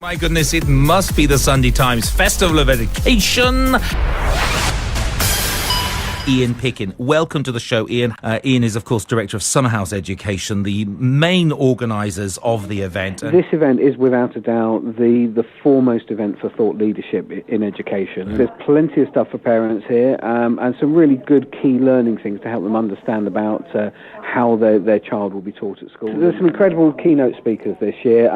My goodness, it must be the Sunday Times Festival of Education. Ian Pickin, welcome to the show, Ian. Ian is, of course, Director of Summerhouse Education, the main organisers of the event. This event is, without a doubt, the foremost event for thought leadership in education. There's plenty of stuff for parents here, and some really good key learning things to help them understand about how their child will be taught at school. There's some incredible keynote speakers this year.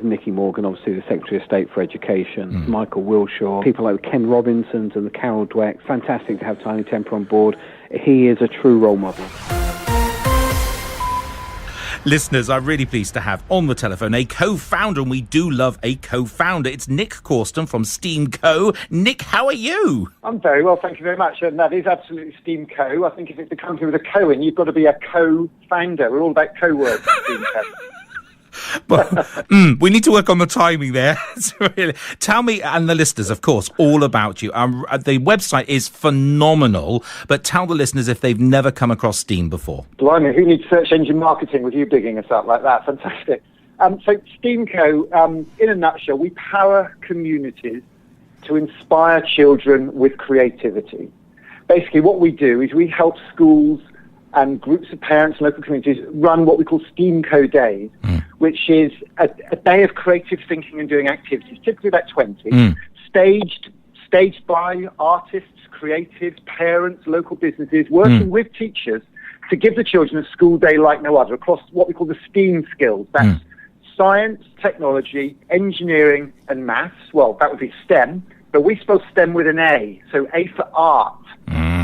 Nicky Morgan, obviously the Secretary of State for Education, Michael Wilshaw, people like Ken Robinsons and the Carol Dweck. Fantastic to have Tiny Temper on board. He is a true role model. Listeners, I'm really pleased to have on the telephone a co-founder, and we do love a co-founder. It's Nick Corsten from Steam Co. Nick, how are you? I'm very well, thank you very much. And that is absolutely Steam Co. I think if it's a company with a co in, you've got to be a co-founder. We're all about co-words at Steam Co. But we need to work on the timing there. Really, tell me, and the listeners, of course, all about you. The website is phenomenal, but tell the listeners if they've never come across Steam before. Blimey, who needs search engine marketing with you bigging us up like that? Fantastic. So Steam Co, in a nutshell, we power communities to inspire children with creativity. Basically, what we do is we help schools and groups of parents and local communities run what we call Steam Co Days, which is a day of creative thinking and doing activities, typically about 20, staged by artists, creatives, parents, local businesses, working with teachers to give the children a school day like no other across what we call the STEAM skills. That's science, technology, engineering, and maths. Well, that would be STEM, but we spell STEM with an A, so A for art.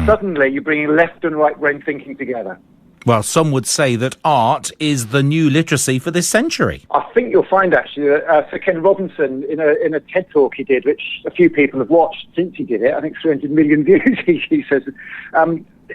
Suddenly, you're bringing left and right brain thinking together. Well, some would say that art is the new literacy for this century. I think you'll find, actually, that Sir Ken Robinson, in a TED Talk he did, which a few people have watched since he did it, I think 300 million views, he says,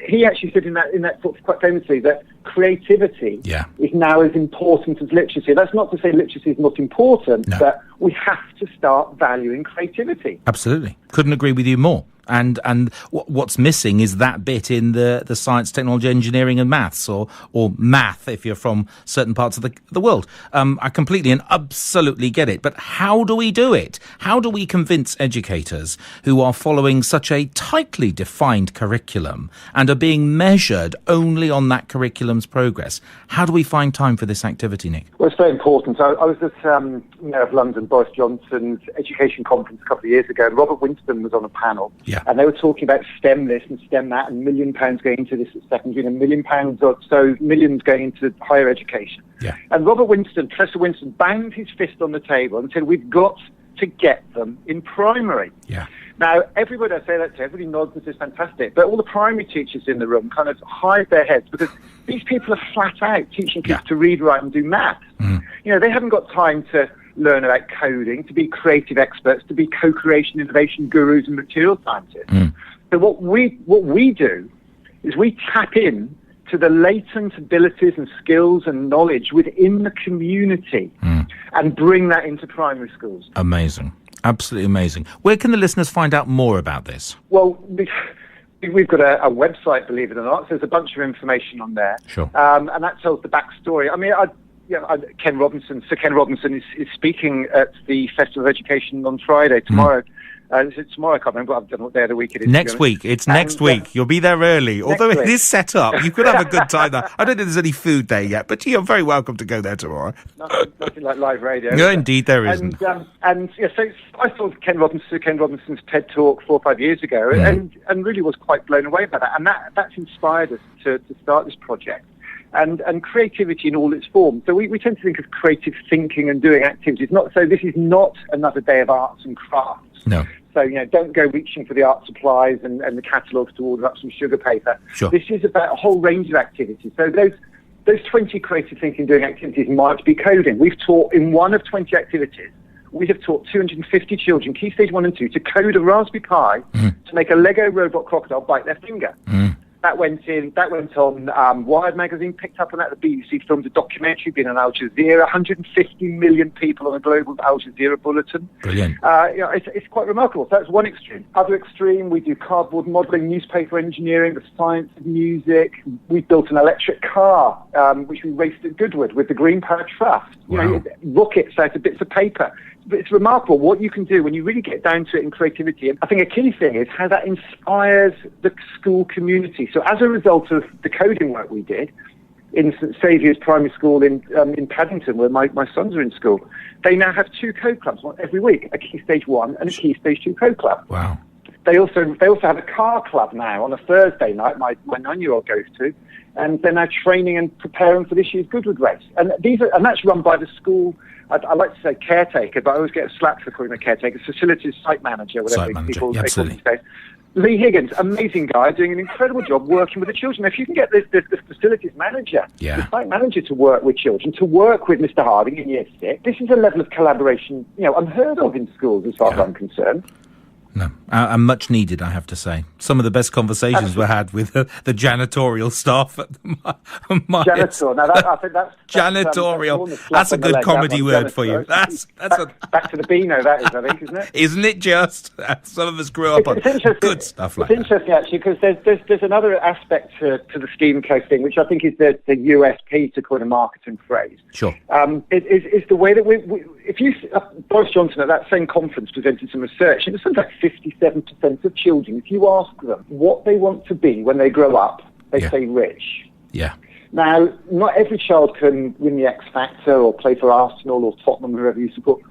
he actually said in that talk quite famously that creativity is now as important as literacy. That's not to say literacy is not important, but we have to start valuing creativity. Absolutely. Couldn't agree with you more. And what's missing is that bit in the science, technology, engineering and maths, or math if you're from certain parts of the world. I completely and absolutely get it. But how do we do it? How do we convince educators who are following such a tightly defined curriculum and are being measured only on that curriculum's progress? How do we find time for this activity, Nick? Well, it's very important. I was at Mayor of London, Boris Johnson's education conference a couple of years ago, and Robert Winston was on a panel. And they were talking about STEM this and STEM that, and £1 million going into this at secondary, and £1 million or so millions going into higher education. And Professor Winston, banged his fist on the table and said, we've got to get them in primary. Now, everybody, I say that to everybody nods and says fantastic, but all the primary teachers in the room kind of hide their heads because these people are flat out teaching kids to read, write and do maths. You know, they haven't got time to learn about coding, to be creative experts, to be co-creation, innovation gurus and material scientists. So what we do is we tap in to the latent abilities and skills and knowledge within the community and bring that into primary schools. Amazing. Absolutely amazing. Where can the listeners find out more about this? Well, we've got a website, believe it or not. So there's a bunch of information on there. And that tells the backstory. I mean, Sir Ken Robinson is speaking at the Festival of Education on Friday, tomorrow. Is it tomorrow? I can't remember. I don't know what day of the week it is. Next week. It's next week. You'll be there early. Although it is set up, you could have a good time there. I don't think there's any food there yet, but you're very welcome to go there tomorrow. Nothing like live radio. No, indeed there isn't. So I saw Ken Robinson's TED Talk 4 or 5 years ago, and really was quite blown away by that. And that's inspired us to start this project. And creativity in all its forms. So we tend to think of creative thinking and doing activities. This is not another day of arts and crafts. No. So, don't go reaching for the art supplies and the catalogues to order up some sugar paper. This is about a whole range of activities. So those 20 creative thinking doing activities might be coding. We've taught, in one of 20 activities, we have taught 250 children, Key Stage 1 and 2, to code a Raspberry Pi to make a Lego robot crocodile bite their finger. That went on Wired magazine, picked up on that. The BBC filmed a documentary, been on Al Jazeera, 150 million people on a global Al Jazeera bulletin. Brilliant. It's quite remarkable. So that's one extreme. Other extreme, we do cardboard modelling, newspaper engineering, the science of music. We built an electric car, which we raced at Goodwood with the Green Power Trust. Wow. Rockets out of bits of paper. it's remarkable what you can do when you really get down to it in creativity. And I think a key thing is how that inspires the school community. So as a result of the coding work we did in St Saviour's Primary School in Paddington, where my sons are in school, they now have 2 code clubs every week, a Key Stage 1 and a Key Stage 2 code club. Wow. They also have a car club now on a Thursday night, my 9-year-old goes to, and they're now training and preparing for this year's Goodwood race. And that's run by the school, I like to say caretaker, but I always get a slap for calling him a caretaker, facilities site manager, whatever people they call these days. Lee Higgins, amazing guy, doing an incredible job working with the children. If you can get the facilities manager, the site manager to work with children, to work with Mr. Harding in Year 6, this is a level of collaboration, unheard of in schools as far as I'm concerned. No, and much needed, I have to say. Some of the best conversations were had with the janitorial staff at Janitor. Now, I think that's janitorial. That's a good comedy word for you. That's back to the Beano, that is, I think, isn't it? Isn't it just? Some of us grew up on good stuff like that. It's interesting, actually, because there's another aspect to the STEAM Coast thing, which I think is the USP, to coin a marketing phrase. Sure. It's the way that if you Boris Johnson at that same conference presented some research, and it was something like 57% of children, if you ask them what they want to be when they grow up, they say rich. Yeah. Now, not every child can win the X Factor or play for Arsenal or Tottenham, whoever you support.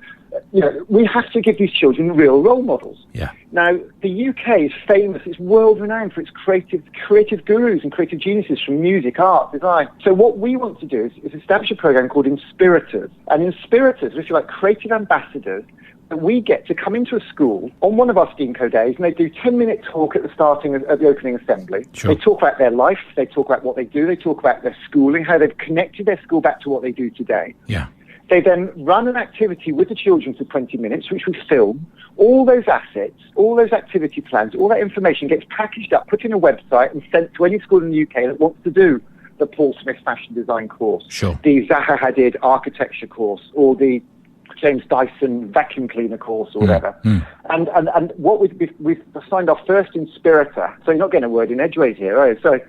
We have to give these children real role models. Yeah. Now, the UK is famous, it's world-renowned for its creative gurus and creative geniuses from music, art, design. So what we want to do is establish a program called Inspirators. And Inspirators, if you like, creative ambassadors, that we get to come into a school on one of our STEAMCO days, and they do a 10-minute talk at the opening assembly. Sure. They talk about their life, they talk about what they do, they talk about their schooling, how they've connected their school back to what they do today. Yeah. They then run an activity with the children for 20 minutes, which we film. All those assets, all those activity plans, all that information gets packaged up, put in a website, and sent to any school in the UK that wants to do the Paul Smith fashion design course, sure, the Zaha Hadid architecture course, or the James Dyson vacuum cleaner course, or whatever. And what we've signed our first Inspirator. So you're not getting a word in edgeways here, right? So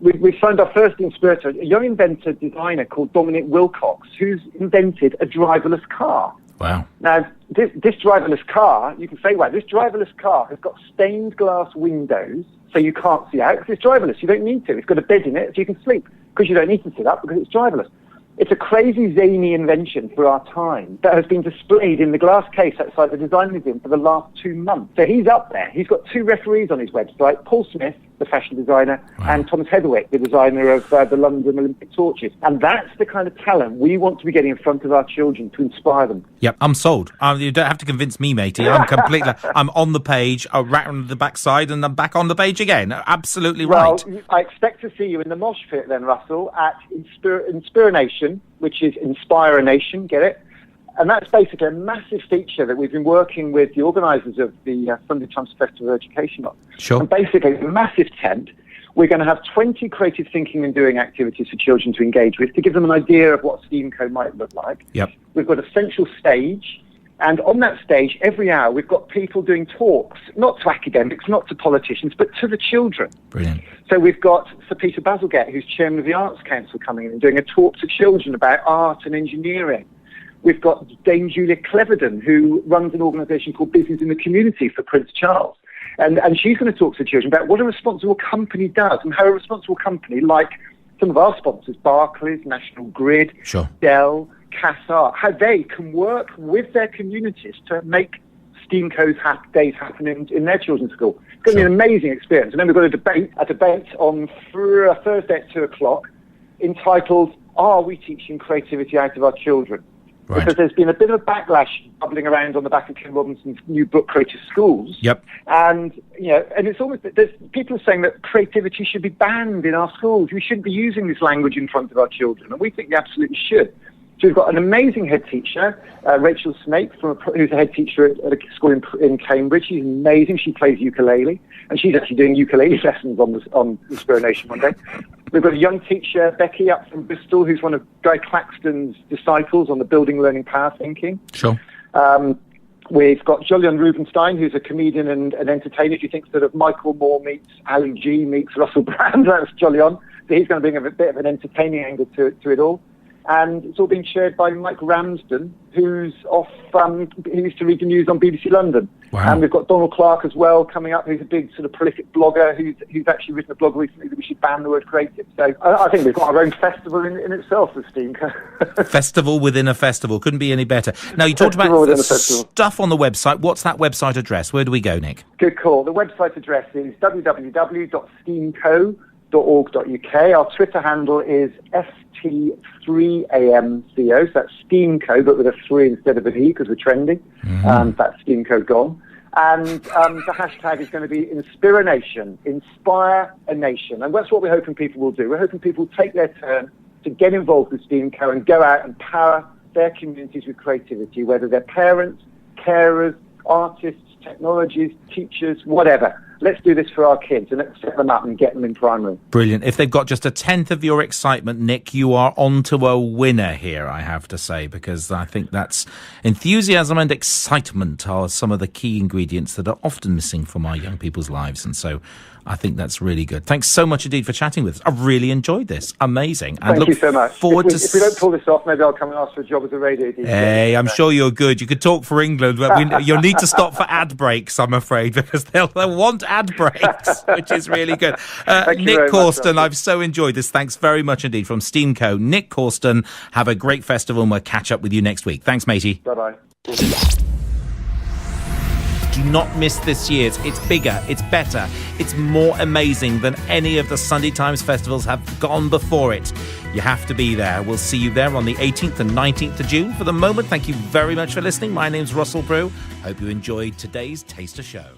we've signed our first Inspirator, a young inventor designer called Dominic Wilcox, who's invented a driverless car. Wow. Now, this driverless car, you can say, wow, this driverless car has got stained glass windows, so you can't see out, because it's driverless. You don't need to. It's got a bed in it, so you can sleep, because you don't need to sit up, because it's driverless. It's a crazy, zany invention for our time that has been displayed in the glass case outside the Design Museum for the last 2 months. So he's up there. He's got 2 referees on his website, Paul Smith, the fashion designer, and Thomas Heatherwick, the designer of the London Olympic torches. And that's the kind of talent we want to be getting in front of our children to inspire them. Yep, I'm sold. You don't have to convince me, matey. I'm completely... I'm on the page, around the backside, and I'm back on the page again. Absolutely right. Well, I expect to see you in the mosh pit then, Russell, at INSPIRANATION, which is Inspire a Nation, get it? And that's basically a massive feature that we've been working with the organisers of the Sunday Times Festival of Education on. Sure. And basically, a massive tent. We're going to have 20 creative thinking and doing activities for children to engage with, to give them an idea of what STEAMCO might look like. Yep. We've got a central stage, and on that stage, every hour, we've got people doing talks, not to academics, not to politicians, but to the children. Brilliant. So we've got Sir Peter Bazalgette, who's chairman of the Arts Council, coming in and doing a talk to children about art and engineering. We've got Dame Julia Cleverdon, who runs an organisation called Business in the Community for Prince Charles. And she's going to talk to the children about what a responsible company does, and how a responsible company, like some of our sponsors, Barclays, National Grid, sure, Dell, CASAR, how they can work with their communities to make STEAMCO's days happen in their children's school. It's going to be an amazing experience. And then we've got a debate on Thursday at 2:00 entitled, Are We Teaching Creativity Out of Our Children? Right. Because there's been a bit of a backlash bubbling around on the back of Ken Robinson's new book, Creative Schools. Yep. And, and it's almost, there's people saying that creativity should be banned in our schools. We shouldn't be using this language in front of our children. And we think we absolutely should. So we've got an amazing head teacher, Rachel Snake, who's a head teacher at a school in Cambridge. She's amazing. She plays ukulele, and she's actually doing ukulele lessons on Inspiration one day. We've got a young teacher, Becky, up from Bristol, who's one of Guy Claxton's disciples on the Building Learning Power Thinking. Sure. We've got Julian Rubenstein, who's a comedian and an entertainer. If you think sort of Michael Moore meets Ali G meets Russell Brand, that's Julian. So he's going to bring a bit of an entertaining angle to it all. And it's all being shared by Mike Ramsden, who's off, he used to read the news on BBC London. Wow. And we've got Donald Clark as well coming up, who's a big sort of prolific blogger who's actually written a blog recently that we should ban the word creative. So I think we've got our own festival in itself, the STEAMco. Festival within a festival. Couldn't be any better. Now, you talked about the stuff on the website. What's that website address? Where do we go, Nick? Good call. The website address is www.steamco.org.uk. Our Twitter handle is ST3AMCO, so that's STEAMco, but with a 3 instead of an E, because we're trending. That's STEAMco gone. And the hashtag is going to be INSPIRANATION, Inspire a Nation. And that's what we're hoping people will do. We're hoping people will take their turn to get involved with STEAMco and go out and power their communities with creativity, whether they're parents, carers, artists, technologies, teachers, whatever. Let's do this for our kids and let's set them up and get them in primary. Brilliant. If they've got just a tenth of your excitement, Nick, you are onto a winner here, I have to say, because I think that's enthusiasm and excitement are some of the key ingredients that are often missing from our young people's lives. And so I think that's really good. Thanks so much indeed for chatting with us. I've really enjoyed this. Amazing. And Thank you so much. Forward if we don't pull this off, maybe I'll come and ask for a job as a radio DJ. Hey, I'm sure you're good. You could talk for England. But you'll need to stop for ad breaks, I'm afraid, because they'll want ad breaks, which is really good. Nick Corsten, I've so enjoyed this. Thanks very much indeed from STEAMco. Nick Corsten, have a great festival and we'll catch up with you next week. Thanks, matey. Bye-bye. Do not miss this year's. It's bigger, it's better, it's more amazing than any of the Sunday Times festivals have gone before it. You have to be there. We'll see you there on the 18th and 19th of June. For the moment, thank you very much for listening. My name's Russell Brew. Hope you enjoyed today's Taster Show.